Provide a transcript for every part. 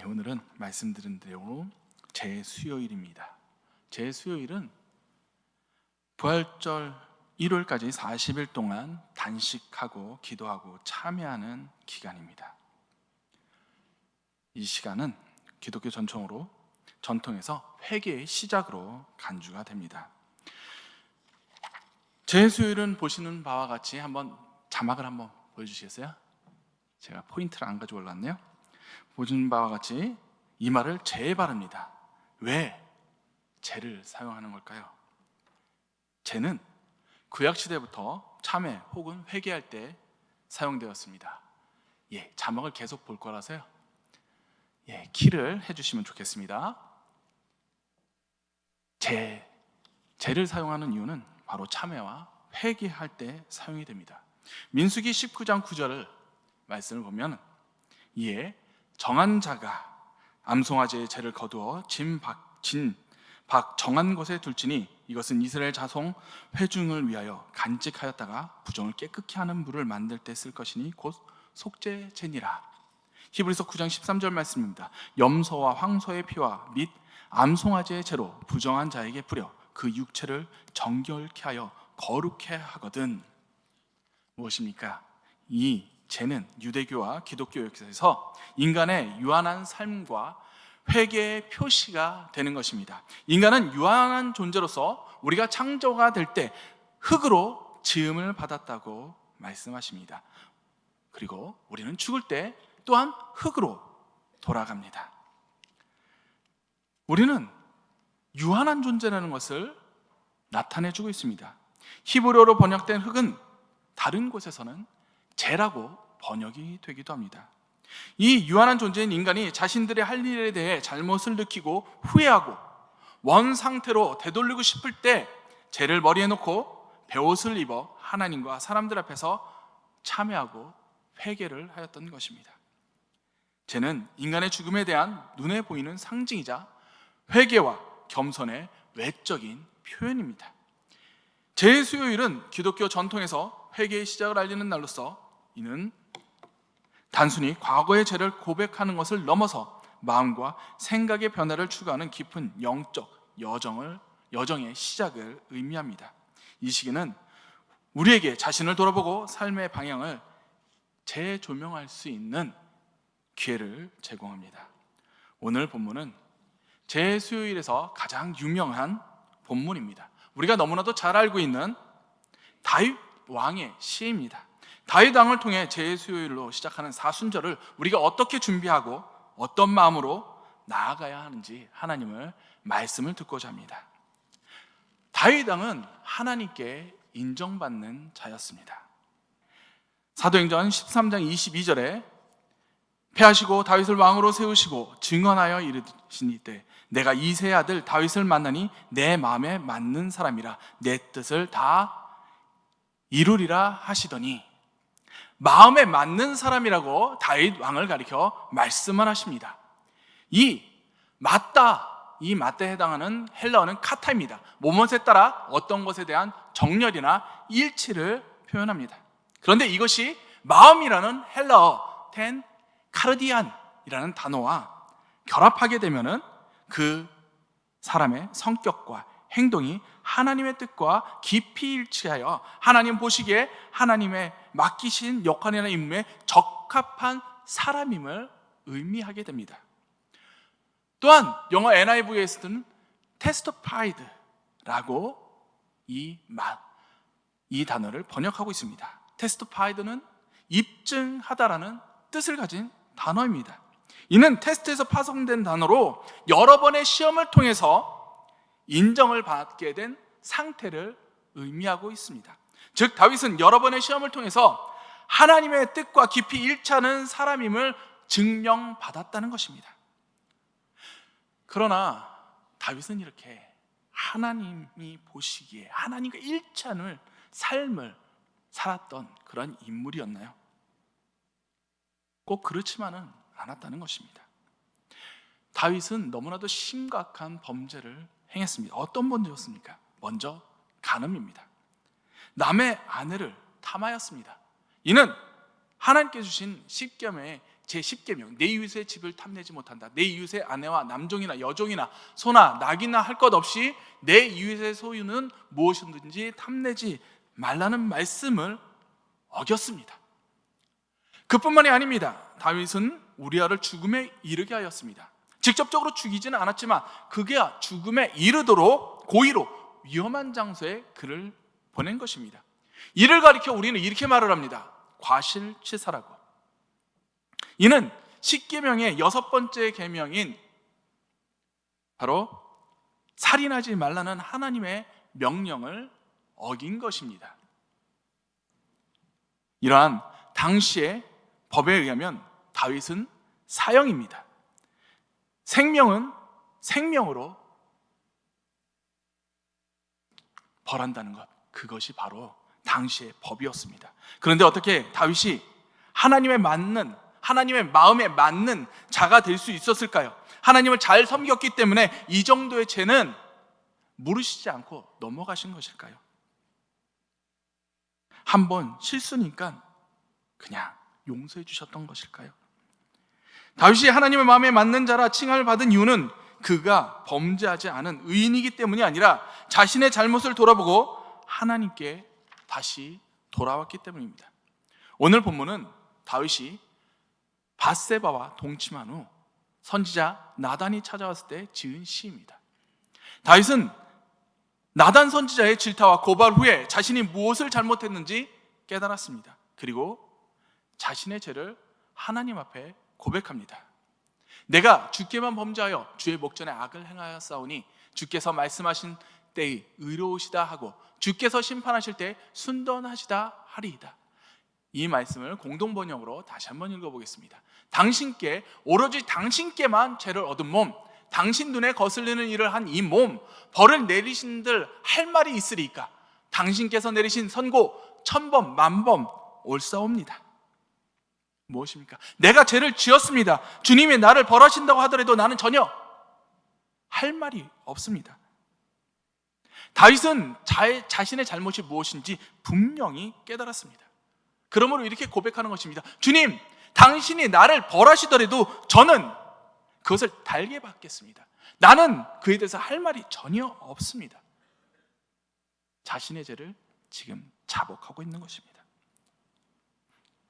오늘은 말씀드린 대로 제수요일입니다. 제수요일은 부활절 일요일까지 40일 동안 단식하고 기도하고 참여하는 기간입니다. 이 시간은 기독교 전통에서 회개의 시작으로 간주가 됩니다. 제수요일은 보시는 바와 같이 자막을 한번 보여주시겠어요? 제가 포인트를 안 가지고 올랐네요. 보시는 바와 같이 이 말을 재에 바릅니다. 왜 재를 사용하는 걸까요? 재는 구약시대부터 참회 혹은 회개할 때 사용되었습니다. 자막을 계속 볼 거라서요. 키를 해주시면 좋겠습니다. 재를 사용하는 이유는 바로 참회와 회개할 때 사용이 됩니다. 민수기 19장 9절 말씀을 보면 이에 정한 자가 암송아지의 재를 거두어 박 정한 곳에 둘지니 이것은 이스라엘 자손 회중을 위하여 간직하였다가 부정을 깨끗게 하는 물을 만들 때 쓸 것이니 곧 속죄제니라. 히브리서 9장 13절 말씀입니다. 염소와 황소의 피와 및 암송아지의 재로 부정한 자에게 뿌려 그 육체를 정결케 하여 거룩해 하거든. 무엇입니까? 이 재는 유대교와 기독교 역사에서 인간의 유한한 삶과 회개의 표시가 되는 것입니다. 인간은 유한한 존재로서 우리가 창조가 될 때 흙으로 지음을 받았다고 말씀하십니다. 그리고 우리는 죽을 때 또한 흙으로 돌아갑니다. 우리는 유한한 존재라는 것을 나타내주고 있습니다. 히브리어로 번역된 흙은 다른 곳에서는 재라고 번역이 되기도 합니다. 이 유한한 존재인 인간이 자신들의 할 일에 대해 잘못을 느끼고 후회하고 원 상태로 되돌리고 싶을 때 재를 머리에 놓고 베옷을 입어 하나님과 사람들 앞에서 참회하고 회개를 하였던 것입니다. 재는 인간의 죽음에 대한 눈에 보이는 상징이자 회개와 겸손의 외적인 표현입니다. 제수요일은 기독교 전통에서 회개의 시작을 알리는 날로서 이는 단순히 과거의 죄를 고백하는 것을 넘어서 마음과 생각의 변화를 추구하는 깊은 영적 여정의 시작을 의미합니다. 이 시기는 우리에게 자신을 돌아보고 삶의 방향을 재조명할 수 있는 기회를 제공합니다. 오늘 본문은 제수요일에서 가장 유명한 본문입니다. 우리가 너무나도 잘 알고 있는 다윗 왕의 시입니다. 다윗 왕을 통해 제수요일로 시작하는 사순절을 우리가 어떻게 준비하고 어떤 마음으로 나아가야 하는지 하나님을 말씀을 듣고자 합니다. 다윗 왕은 하나님께 인정받는 자였습니다. 사도행전 13장 22절에 패하시고 다윗을 왕으로 세우시고 증언하여 이르시니 때 내가 이새의 아들 다윗을 만나니 내 마음에 맞는 사람이라 내 뜻을 다 이루리라 하시더니 마음에 맞는 사람이라고 다윗 왕을 가리켜 말씀을 하십니다. 이 맞다에 해당하는 헬라어는 카타입니다. 뭐뭇에 따라 어떤 것에 대한 정렬이나 일치를 표현합니다. 그런데 이것이 마음이라는 헬라어 텐 카르디안이라는 단어와 결합하게 되면은 그 사람의 성격과 행동이 하나님의 뜻과 깊이 일치하여 하나님 보시기에 하나님의 맡기신 역할이나 임무에 적합한 사람임을 의미하게 됩니다. 또한 영어 NIV에서는 testified라고 이 단어를 번역하고 있습니다. testified는 입증하다라는 뜻을 가진 단어입니다. 이는 테스트에서 파송된 단어로 여러 번의 시험을 통해서 인정을 받게 된 상태를 의미하고 있습니다. 즉 다윗은 여러 번의 시험을 통해서 하나님의 뜻과 깊이 일치하는 사람임을 증명받았다는 것입니다. 그러나 다윗은 이렇게 하나님이 보시기에 하나님과 일치하는 삶을 살았던 그런 인물이었나요? 꼭 그렇지만은 않았다는 것입니다. 다윗은 너무나도 심각한 범죄를 행했습니다. 어떤 범죄였습니까? 먼저 간음입니다. 남의 아내를 탐하였습니다. 이는 하나님께 주신 십계명의 제10계명, 내 이웃의 집을 탐내지 못한다. 내 이웃의 아내와 남종이나 여종이나 소나 낙이나 할 것 없이 내 이웃의 소유는 무엇이든지 탐내지 말라는 말씀을 어겼습니다. 그뿐만이 아닙니다. 다윗은 우리아를 죽음에 이르게 하였습니다. 직접적으로 죽이지는 않았지만 그게 죽음에 이르도록 고의로 위험한 장소에 그를 보낸 것입니다. 이를 가리켜 우리는 이렇게 말을 합니다. 과실치사라고. 이는 10계명의 6번째 계명인 바로 살인하지 말라는 하나님의 명령을 어긴 것입니다. 이러한 당시의 법에 의하면 다윗은 사형입니다. 생명은 생명으로 벌한다는 것, 그것이 바로 당시의 법이었습니다. 그런데 어떻게 다윗이 하나님의 마음에 맞는 자가 될 수 있었을까요? 하나님을 잘 섬겼기 때문에 이 정도의 죄는 물으시지 않고 넘어가신 것일까요? 한번 실수니까 그냥 용서해 주셨던 것일까요? 다윗이 하나님의 마음에 맞는 자라 칭함을 받은 이유는 그가 범죄하지 않은 의인이기 때문이 아니라 자신의 잘못을 돌아보고 하나님께 다시 돌아왔기 때문입니다. 오늘 본문은 다윗이 밧세바와 동침한 후 선지자 나단이 찾아왔을 때 지은 시입니다. 다윗은 나단 선지자의 질타와 고발 후에 자신이 무엇을 잘못했는지 깨달았습니다. 그리고 자신의 죄를 하나님 앞에 고백합니다. 내가 주께만 범죄하여 주의 목전에 악을 행하였사오니 주께서 말씀하신 때의 의로우시다 하고 주께서 심판하실 때 순don하시다 하리이다. 이 말씀을 공동번역으로 다시 한번 읽어보겠습니다. 당신께, 오로지 당신께만 죄를 얻은 몸, 당신 눈에 거슬리는 일을 한 이 몸, 벌을 내리신들 할 말이 있으리까? 당신께서 내리신 선고 1000번 만번 옳사옵니다. 무엇입니까? 내가 죄를 지었습니다. 주님이 나를 벌하신다고 하더라도 나는 전혀 할 말이 없습니다. 다윗은 자신의 잘못이 무엇인지 분명히 깨달았습니다. 그러므로 이렇게 고백하는 것입니다. 주님, 당신이 나를 벌하시더라도 저는 그것을 달게 받겠습니다. 나는 그에 대해서 할 말이 전혀 없습니다. 자신의 죄를 지금 자복하고 있는 것입니다.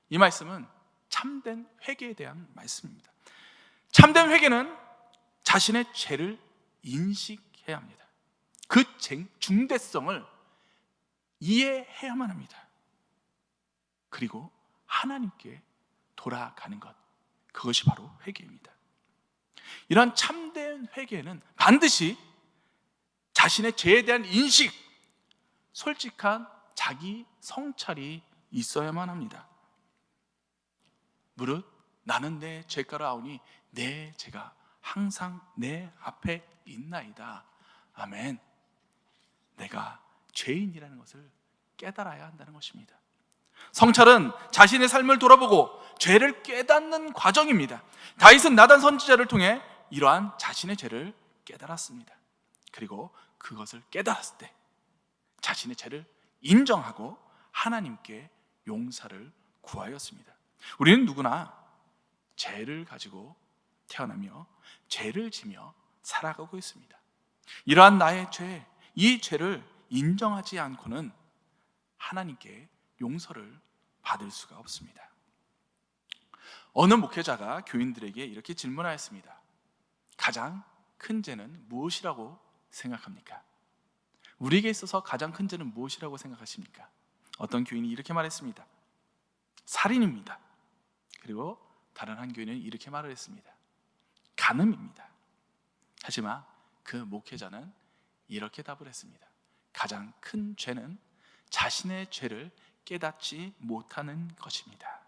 이 말씀은 참된 회개에 대한 말씀입니다. 참된 회개는 자신의 죄를 인식해야 합니다. 그 중대성을 이해해야만 합니다. 그리고 하나님께 돌아가는 것, 그것이 바로 회개입니다. 이러한 참된 회개는 반드시 자신의 죄에 대한 인식, 솔직한 자기 성찰이 있어야만 합니다. 무릇 나는 내 죄가를 아오니 내 죄가 항상 내 앞에 있나이다. 아멘. 내가 죄인이라는 것을 깨달아야 한다는 것입니다. 성찰은 자신의 삶을 돌아보고 죄를 깨닫는 과정입니다. 다윗은 나단 선지자를 통해 이러한 자신의 죄를 깨달았습니다. 그리고 그것을 깨달았을 때 자신의 죄를 인정하고 하나님께 용서를 구하였습니다. 우리는 누구나 죄를 가지고 태어나며 죄를 지며 살아가고 있습니다. 이러한 나의 죄, 이 죄를 인정하지 않고는 하나님께 용서를 받을 수가 없습니다. 어느 목회자가 교인들에게 이렇게 질문하였습니다. 가장 큰 죄는 무엇이라고 생각합니까? 우리에게 있어서 가장 큰 죄는 무엇이라고 생각하십니까? 어떤 교인이 이렇게 말했습니다. 살인입니다. 그리고 다른 한 교인은 이렇게 말을 했습니다. 간음입니다. 하지만 그 목회자는 이렇게 답을 했습니다. 가장 큰 죄는 자신의 죄를 깨닫지 못하는 것입니다.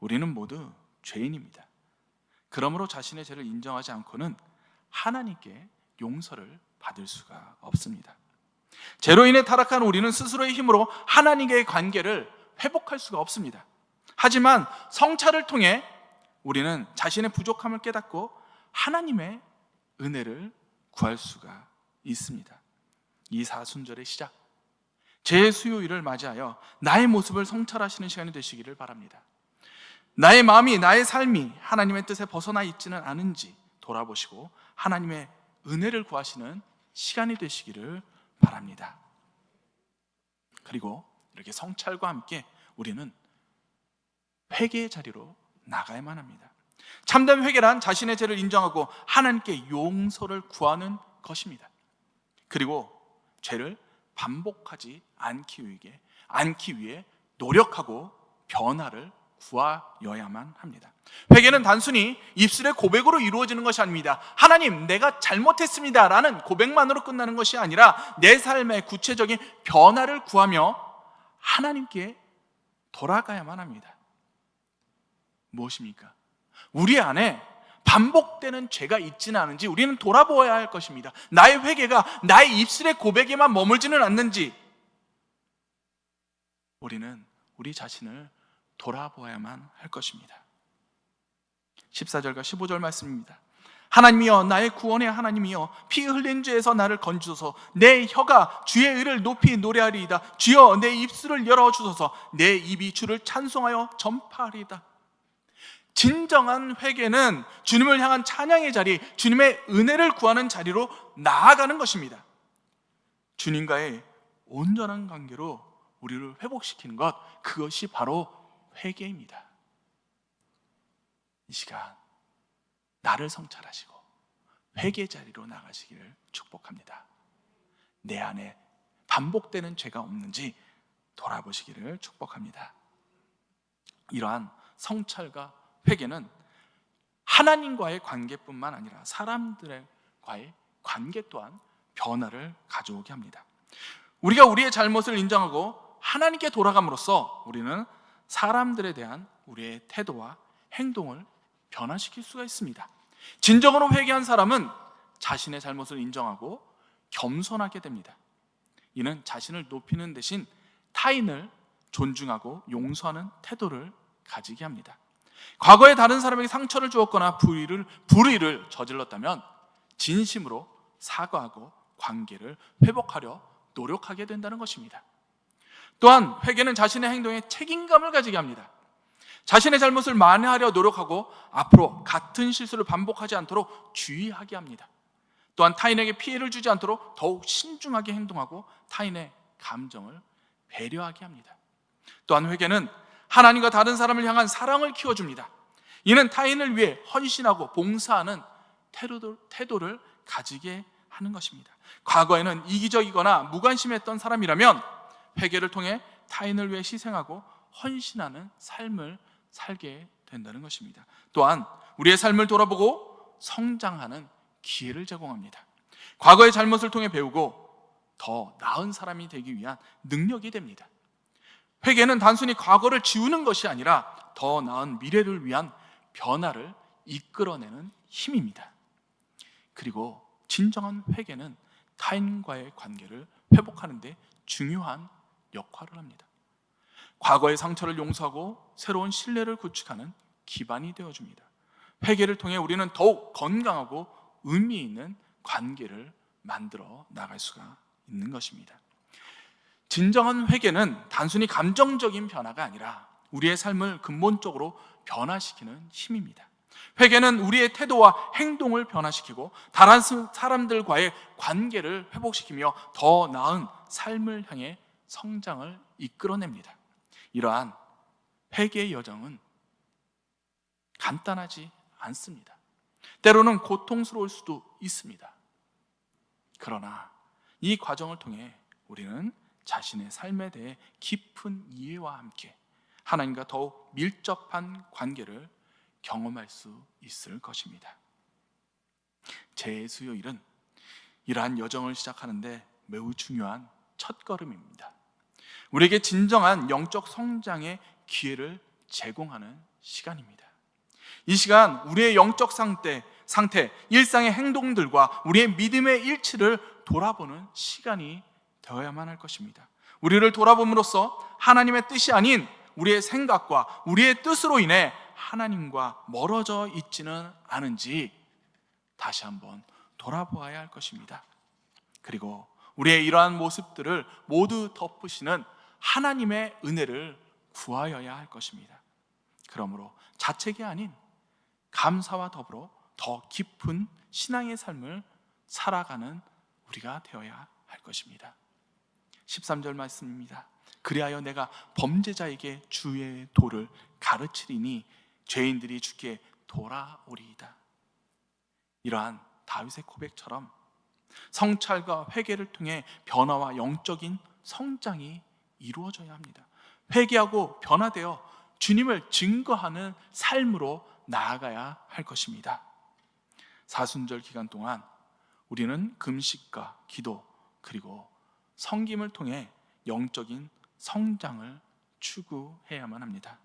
우리는 모두 죄인입니다. 그러므로 자신의 죄를 인정하지 않고는 하나님께 용서를 받을 수가 없습니다. 죄로 인해 타락한 우리는 스스로의 힘으로 하나님과의 관계를 회복할 수가 없습니다. 하지만 성찰을 통해 우리는 자신의 부족함을 깨닫고 하나님의 은혜를 구할 수가 있습니다. 이 사순절의 시작, 제 수요일을 맞이하여 나의 모습을 성찰하시는 시간이 되시기를 바랍니다. 나의 마음이, 나의 삶이 하나님의 뜻에 벗어나 있지는 않은지 돌아보시고 하나님의 은혜를 구하시는 시간이 되시기를 바랍니다. 그리고 이렇게 성찰과 함께 우리는 회개의 자리로 나가야만 합니다. 참된 회개란 자신의 죄를 인정하고 하나님께 용서를 구하는 것입니다. 그리고 죄를 반복하지 않기 위해 노력하고 변화를 구하여야만 합니다. 회개는 단순히 입술의 고백으로 이루어지는 것이 아닙니다. 하나님, 내가 잘못했습니다 라는 고백만으로 끝나는 것이 아니라 내 삶의 구체적인 변화를 구하며 하나님께 돌아가야만 합니다. 무엇입니까? 우리 안에 반복되는 죄가 있지는 않은지 우리는 돌아보아야 할 것입니다. 나의 회개가 나의 입술의 고백에만 머물지는 않는지 우리는 우리 자신을 돌아보아야만 할 것입니다. 14절과 15절 말씀입니다. 하나님이여, 나의 구원의 하나님이여, 피 흘린 죄에서 나를 건지소서. 내 혀가 주의 의를 높이 노래하리이다. 주여, 내 입술을 열어주소서. 내 입이 주를 찬송하여 전파하리이다. 진정한 회개는 주님을 향한 찬양의 자리, 주님의 은혜를 구하는 자리로 나아가는 것입니다. 주님과의 온전한 관계로 우리를 회복시키는 것, 그것이 바로 회개입니다. 이 시간 나를 성찰하시고 회개 자리로 나가시기를 축복합니다. 내 안에 반복되는 죄가 없는지 돌아보시기를 축복합니다. 이러한 성찰과 회개는 하나님과의 관계뿐만 아니라 사람들과의 관계 또한 변화를 가져오게 합니다. 우리가 우리의 잘못을 인정하고 하나님께 돌아감으로써 우리는 사람들에 대한 우리의 태도와 행동을 변화시킬 수가 있습니다. 진정으로 회개한 사람은 자신의 잘못을 인정하고 겸손하게 됩니다. 이는 자신을 높이는 대신 타인을 존중하고 용서하는 태도를 가지게 합니다. 과거에 다른 사람에게 상처를 주었거나 불의를 저질렀다면 진심으로 사과하고 관계를 회복하려 노력하게 된다는 것입니다. 또한 회개는 자신의 행동에 책임감을 가지게 합니다. 자신의 잘못을 만회하려 노력하고 앞으로 같은 실수를 반복하지 않도록 주의하게 합니다. 또한 타인에게 피해를 주지 않도록 더욱 신중하게 행동하고 타인의 감정을 배려하게 합니다. 또한 회개는 하나님과 다른 사람을 향한 사랑을 키워줍니다. 이는 타인을 위해 헌신하고 봉사하는 태도를 가지게 하는 것입니다. 과거에는 이기적이거나 무관심했던 사람이라면 회개를 통해 타인을 위해 희생하고 헌신하는 삶을 살게 된다는 것입니다. 또한 우리의 삶을 돌아보고 성장하는 기회를 제공합니다. 과거의 잘못을 통해 배우고 더 나은 사람이 되기 위한 능력이 됩니다. 회개는 단순히 과거를 지우는 것이 아니라 더 나은 미래를 위한 변화를 이끌어내는 힘입니다. 그리고 진정한 회개는 타인과의 관계를 회복하는 데 중요한 역할을 합니다. 과거의 상처를 용서하고 새로운 신뢰를 구축하는 기반이 되어줍니다. 회개를 통해 우리는 더욱 건강하고 의미 있는 관계를 만들어 나갈 수가 있는 것입니다. 진정한 회개는 단순히 감정적인 변화가 아니라 우리의 삶을 근본적으로 변화시키는 힘입니다. 회개는 우리의 태도와 행동을 변화시키고 다른 사람들과의 관계를 회복시키며 더 나은 삶을 향해 성장을 이끌어냅니다. 이러한 회개의 여정은 간단하지 않습니다. 때로는 고통스러울 수도 있습니다. 그러나 이 과정을 통해 우리는 자신의 삶에 대해 깊은 이해와 함께 하나님과 더욱 밀접한 관계를 경험할 수 있을 것입니다. 제수요일은 이러한 여정을 시작하는데 매우 중요한 첫걸음입니다. 우리에게 진정한 영적 성장의 기회를 제공하는 시간입니다. 이 시간 우리의 영적 상태, 일상의 행동들과 우리의 믿음의 일치를 돌아보는 시간이 되어야만 할 것입니다. 우리를 돌아봄으로써 하나님의 뜻이 아닌 우리의 생각과 우리의 뜻으로 인해 하나님과 멀어져 있지는 않은지 다시 한번 돌아보아야 할 것입니다. 그리고 우리의 이러한 모습들을 모두 덮으시는 하나님의 은혜를 구하여야 할 것입니다. 그러므로 자책이 아닌 감사와 더불어 더 깊은 신앙의 삶을 살아가는 우리가 되어야 할 것입니다. 13절 말씀입니다. 그리하여 내가 범죄자에게 주의 도를 가르치리니 죄인들이 주께 돌아오리이다. 이러한 다윗의 고백처럼 성찰과 회개를 통해 변화와 영적인 성장이 이루어져야 합니다. 회개하고 변화되어 주님을 증거하는 삶으로 나아가야 할 것입니다. 사순절 기간 동안 우리는 금식과 기도 그리고 섬김을 통해 영적인 성장을 추구해야만 합니다.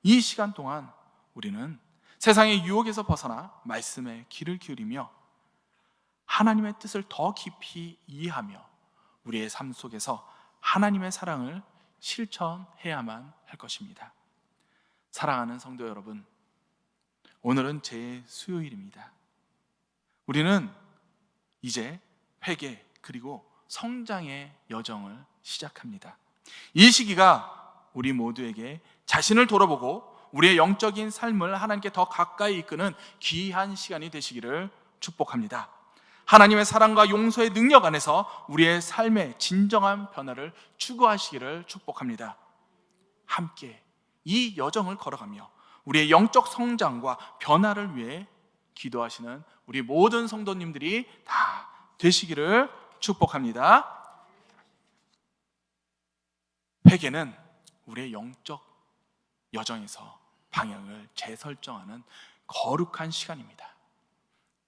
이 시간 동안 우리는 세상의 유혹에서 벗어나 말씀에 귀를 기울이며 하나님의 뜻을 더 깊이 이해하며 우리의 삶 속에서 하나님의 사랑을 실천해야만 할 것입니다. 사랑하는 성도 여러분, 오늘은 제 수요일입니다. 우리는 이제 회개 그리고 성장의 여정을 시작합니다. 이 시기가 우리 모두에게 자신을 돌아보고 우리의 영적인 삶을 하나님께 더 가까이 이끄는 귀한 시간이 되시기를 축복합니다. 하나님의 사랑과 용서의 능력 안에서 우리의 삶의 진정한 변화를 추구하시기를 축복합니다. 함께 이 여정을 걸어가며 우리의 영적 성장과 변화를 위해 기도하시는 우리 모든 성도님들이 다 되시기를 축복합니다. 회개는 우리의 영적 여정에서 방향을 재설정하는 거룩한 시간입니다.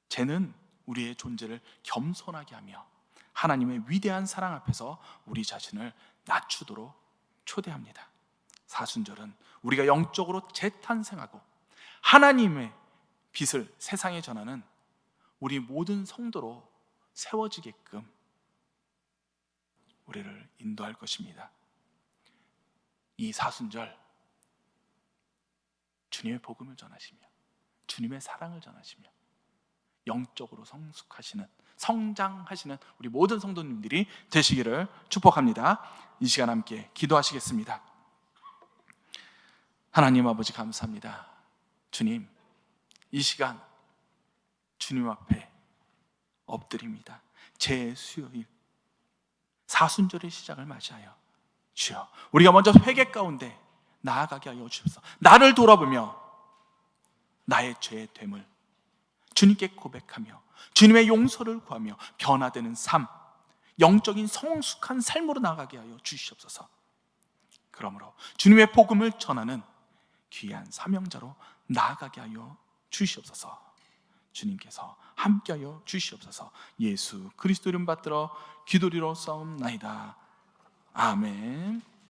죄는 우리의 존재를 겸손하게 하며 하나님의 위대한 사랑 앞에서 우리 자신을 낮추도록 초대합니다. 사순절은 우리가 영적으로 재탄생하고 하나님의 빛을 세상에 전하는 우리 모든 성도로 세워지게끔 우리를 인도할 것입니다. 이 사순절 주님의 복음을 전하시며 주님의 사랑을 전하시며 영적으로 성숙하시는 성장하시는 우리 모든 성도님들이 되시기를 축복합니다. 이 시간 함께 기도하시겠습니다. 하나님 아버지 감사합니다. 주님, 이 시간 주님 앞에 엎드립니다. 제 수요일 사순절의 시작을 맞이하여 주여, 우리가 먼저 회개 가운데 나아가게 하여 주옵소서. 나를 돌아보며 나의 죄의 됨을 주님께 고백하며 주님의 용서를 구하며 변화되는 삶, 영적인 성숙한 삶으로 나아가게 하여 주시옵소서. 그러므로 주님의 복음을 전하는 귀한 사명자로 나아가게 하여 주시옵소서. 주님께서 함께하여 주시옵소서. 예수 그리스도 이름 받들어 기도리로 싸움나이다. 아멘.